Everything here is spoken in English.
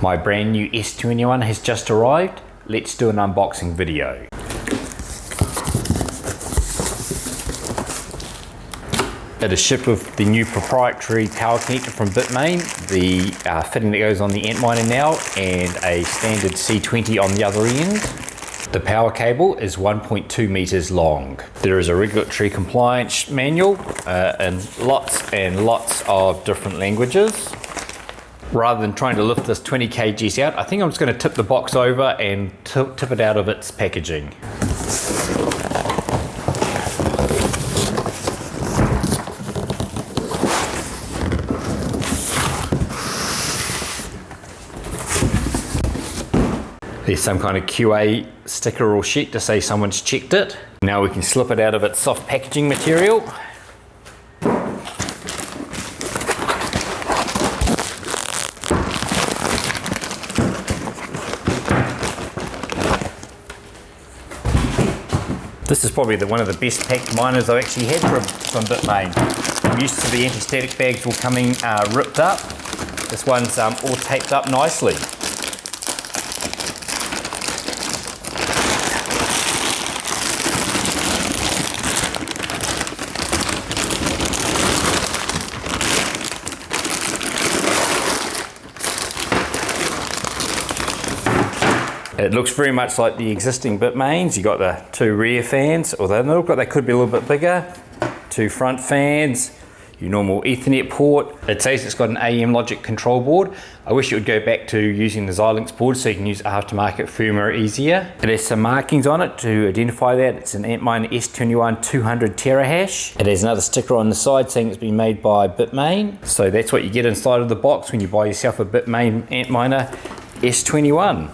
My brand new S21 has just arrived. Let's do an unboxing video. It is shipped with the new proprietary power connector from Bitmain, the fitting that goes on the Antminer now, and a standard C20 on the other end. The power cable is 1.2 meters long. There is a regulatory compliance manual in lots and lots of different languages. Rather than trying to lift this 20 kgs out, I think I'm just going to tip the box over and tip it out of its packaging. There's some kind of QA sticker or sheet to say someone's checked it. Now we can slip it out of its soft packaging material. This is probably one of the best packed miners I've actually had from Bitmain. I'm used to the anti-static bags all coming ripped up. This one's all taped up nicely. It looks very much like the existing Bitmains. You've got the two rear fans, although they look like they could be a little bit bigger. Two front fans, your normal Ethernet port. It says it's got an AM logic control board. I wish it would go back to using the Xilinx board so you can use aftermarket firmware easier. It has some markings on it to identify that. It's an Antminer S21 200 terahash. It has another sticker on the side saying it's been made by Bitmain. So that's what you get inside of the box when you buy yourself a Bitmain Antminer S21.